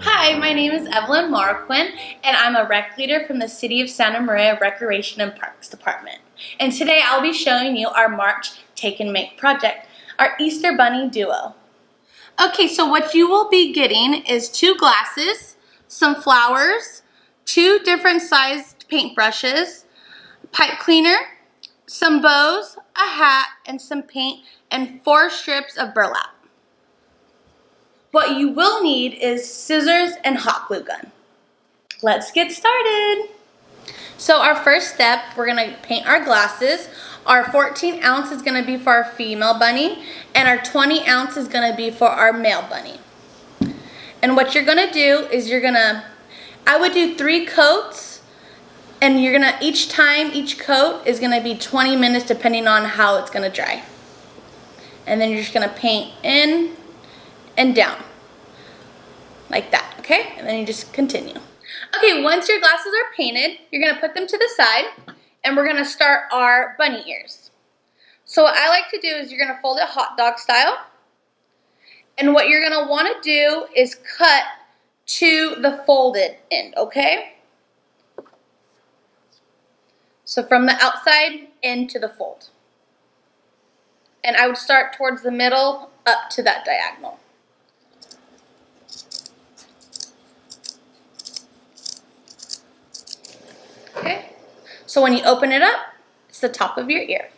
Hi, my name is Evelyn Marroquin, and I'm a rec leader from the City of Santa Maria Recreation and Parks Department. And today I'll be showing you our March Take and Make project, our Easter Bunny duo. Okay, so what you will be getting is 2 glasses, some flowers, 2 different sized paintbrushes, pipe cleaner, some bows, a hat, and some paint, and 4 strips of burlap. What you will need is scissors and hot glue gun. Let's get started. So our first step, we're gonna paint our glasses. Our 14 ounce is gonna be for our female bunny, and our 20 ounce is gonna be for our male bunny. And what you're gonna do is I would do 3 coats, and each coat is gonna be 20 minutes depending on how it's gonna dry. And then you're just gonna paint in and down, like that, okay? And then you just continue. Okay, once your glasses are painted, you're gonna put them to the side, and we're gonna start our bunny ears. So what I like to do is you're gonna fold it hot dog style, and what you're gonna wanna do is cut to the folded end, okay? So from the outside into the fold. And I would start towards the middle up to that diagonal. Okay, so when you open it up, it's the top of your ear.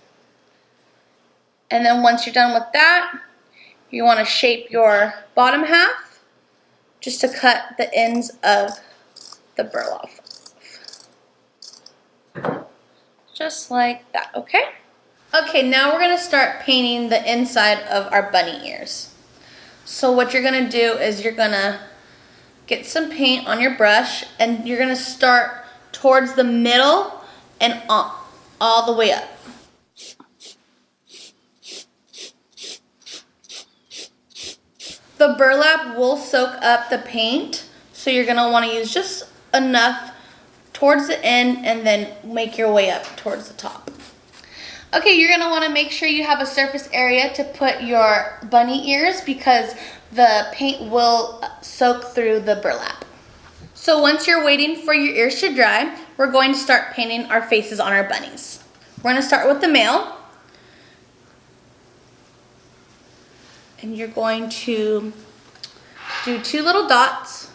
And then once you're done with that, you want to shape your bottom half just to cut the ends of the burlap off. Just like that, okay? Okay, now we're gonna start painting the inside of our bunny ears. So what you're gonna do is you're gonna get some paint on your brush, and you're gonna start towards the middle and all the way up. The burlap will soak up the paint, so you're gonna wanna use just enough towards the end and then make your way up towards the top. Okay, you're gonna wanna make sure you have a surface area to put your bunny ears because the paint will soak through the burlap. So once you're waiting for your ears to dry, we're going to start painting our faces on our bunnies. We're gonna start with the male. And you're going to do 2 little dots.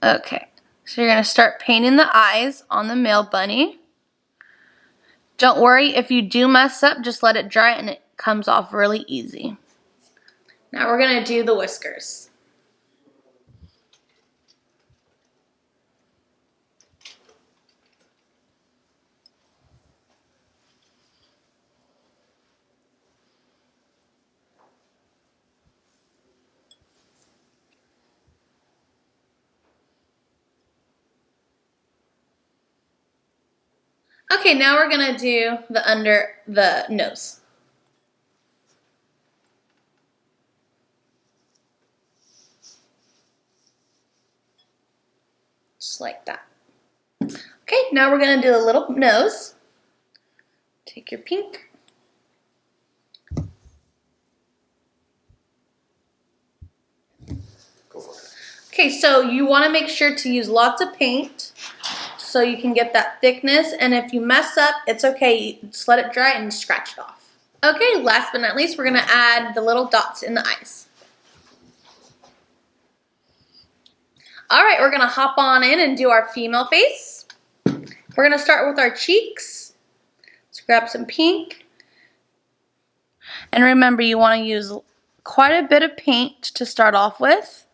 Okay, so you're gonna start painting the eyes on the male bunny. Don't worry if you do mess up, just let it dry and it comes off really easy. Now we're gonna do the whiskers. Okay, now we're gonna do the under the nose. Just like that. Okay, now we're gonna do a little nose. Take your pink. Go for it. Okay, so you wanna make sure to use lots of paint so you can get that thickness, and if you mess up, it's okay, just let it dry and scratch it off. Okay, last but not least, we're gonna add the little dots in the eyes. All right, we're gonna hop on in and do our female face. We're gonna start with our cheeks. Let's grab some pink. And remember, you wanna use quite a bit of paint to start off with.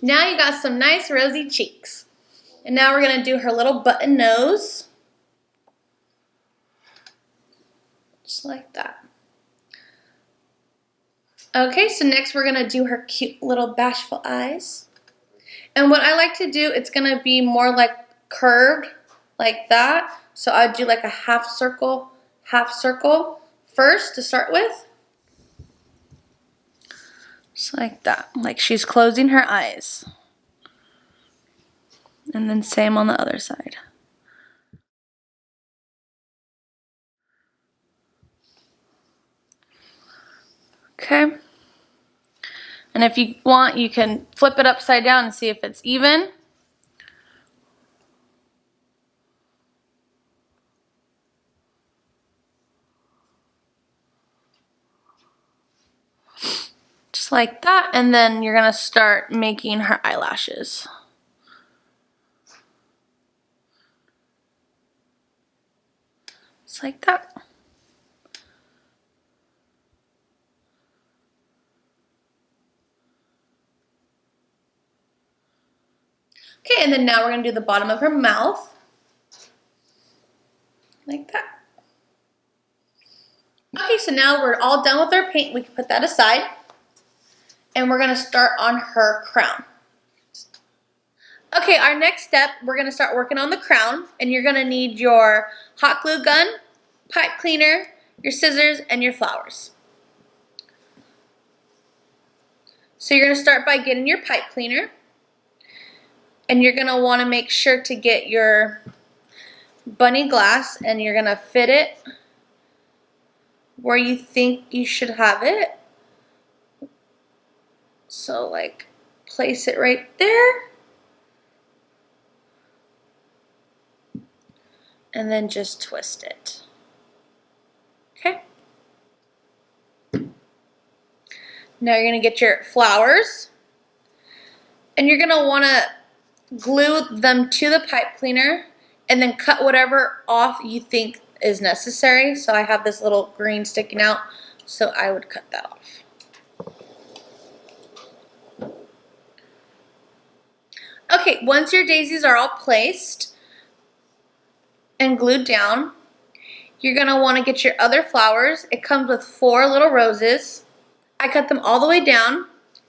Now you got some nice rosy cheeks. And now we're gonna do her little button nose. Just like that. Okay, so next we're gonna do her cute little bashful eyes. And what I like to do, it's gonna be more like curved, like that. So I'd do like a half circle first to start with. Just like that, like she's closing her eyes. And then same on the other side. Okay. And if you want, you can flip it upside down and see if it's even. Just like that, and then you're gonna start making her eyelashes. Just like that. Okay, and then now we're gonna do the bottom of her mouth. Like that. Okay, so now we're all done with our paint. We can put that aside. And we're gonna start on her crown. Okay, our next step, we're gonna start working on the crown, and you're gonna need your hot glue gun, pipe cleaner, your scissors, and your flowers. So you're gonna start by getting your pipe cleaner, and you're gonna wanna make sure to get your bunny glass, and you're gonna fit it where you think you should have it. So like, place it right there. And then just twist it. Okay. Now you're gonna get your flowers, and you're gonna wanna glue them to the pipe cleaner and then cut whatever off you think is necessary. So I have this little green sticking out, so I would cut that off. Okay, once your daisies are all placed and glued down, you're gonna wanna get your other flowers. It comes with 4 little roses. I cut them all the way down,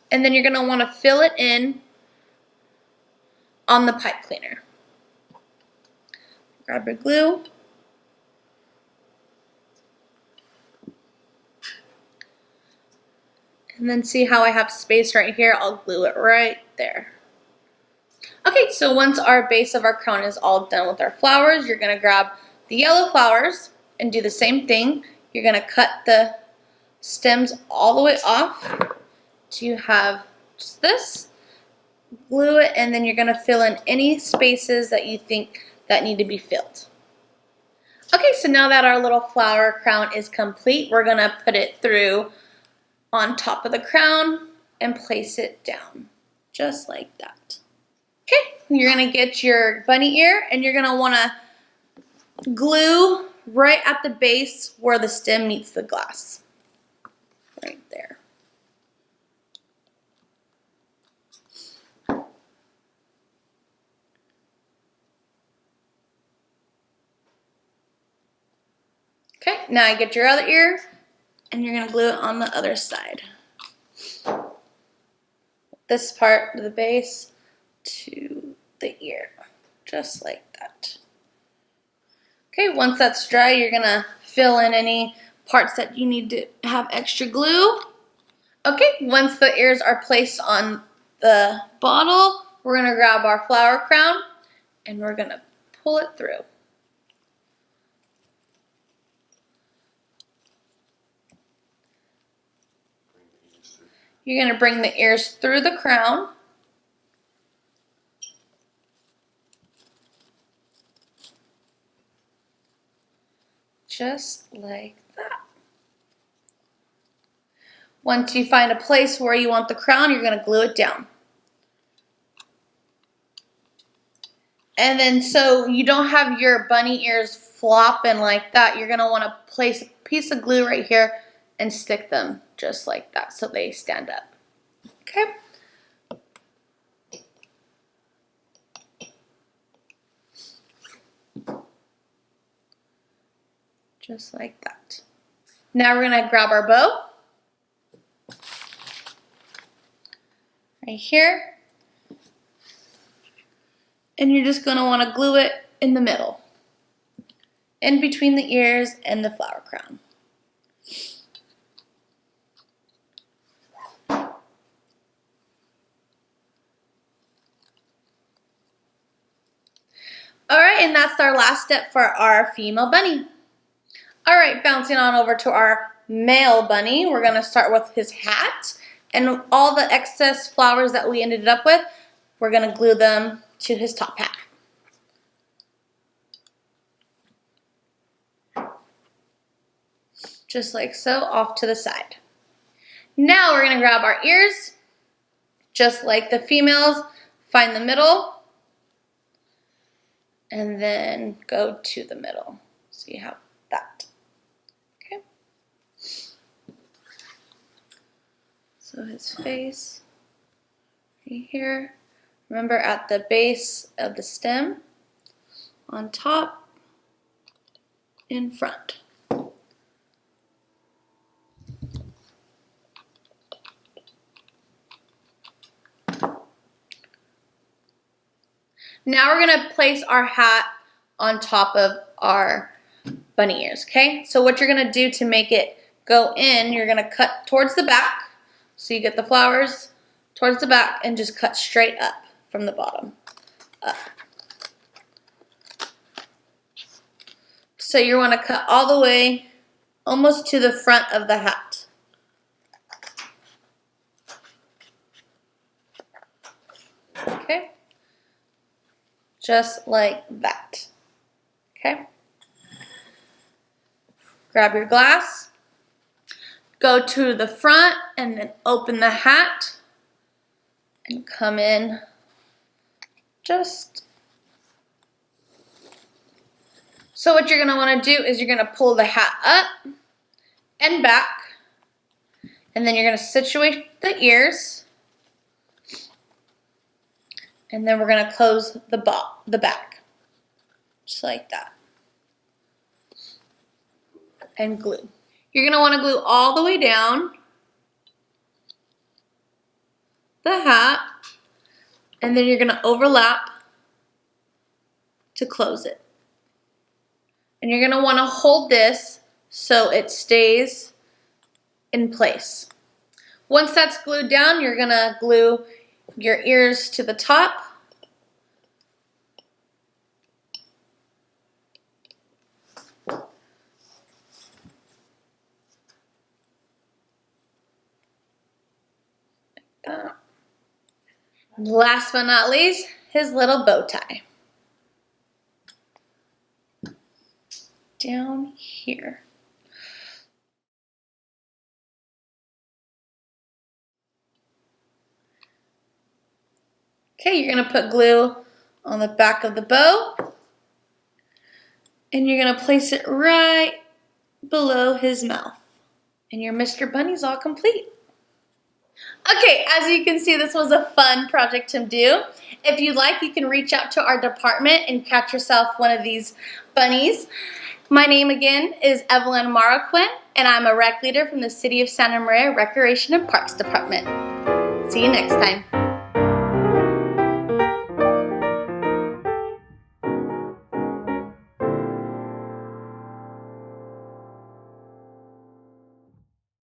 and then you're gonna wanna fill it in on the pipe cleaner. Grab your glue. And then see how I have space right here? I'll glue it right there. Okay, so once our base of our crown is all done with our flowers, you're gonna grab the yellow flowers and do the same thing. You're gonna cut the stems all the way off to have just this. Glue it, and then you're gonna fill in any spaces that you think that need to be filled. Okay, so now that our little flower crown is complete, we're gonna put it through on top of the crown and place it down, just like that. Okay, you're gonna get your bunny ear, and you're gonna wanna glue right at the base where the stem meets the glass. Right there. Okay, now you get your other ear, and you're gonna glue it on the other side. This part of the base to the ear, just like that. Okay, once that's dry, you're gonna fill in any parts that you need to have extra glue. Okay, once the ears are placed on the bottle, we're gonna grab our flower crown and we're gonna pull it through. You're gonna bring the ears through the crown. Just like that. Once you find a place where you want the crown, you're gonna glue it down. And then so you don't have your bunny ears flopping like that, you're gonna wanna place a piece of glue right here and stick them just like that so they stand up. Okay? Just like that. Now we're gonna grab our bow. Right here. And you're just gonna wanna glue it in the middle, in between the ears and the flower crown. All right, and that's our last step for our female bunny. All right, bouncing on over to our male bunny, we're gonna start with his hat. And all the excess flowers that we ended up with, we're gonna glue them to his top hat. Just like so, off to the side. Now we're gonna grab our ears, just like the females, find the middle, and then go to the middle. So you have that, okay? So his face right here. Remember at the base of the stem, on top, in front. Now we're gonna place our hat on top of our bunny ears, okay? So what you're gonna do to make it go in, you're gonna cut towards the back, so you get the flowers towards the back and just cut straight up from the bottom, up. So you wanna cut all the way almost to the front of the hat. Okay? Just like that, okay? Grab your glass, go to the front and then open the hat and come in just. So what you're gonna wanna do is you're gonna pull the hat up and back, and then you're gonna situate the ears, and then we're gonna close the back, just like that, and glue. You're gonna wanna glue all the way down the hat, and then you're gonna overlap to close it. And you're gonna wanna hold this so it stays in place. Once that's glued down, you're gonna glue your ears to the top. Last but not least, his little bow tie. Down here. Okay, you're gonna put glue on the back of the bow, and you're gonna place it right below his mouth. And your Mr. Bunny's all complete. Okay, as you can see, this was a fun project to do. If you'd like, you can reach out to our department and catch yourself one of these bunnies. My name again is Evelyn Marroquin, and I'm a rec leader from the City of Santa Maria Recreation and Parks Department. See you next time.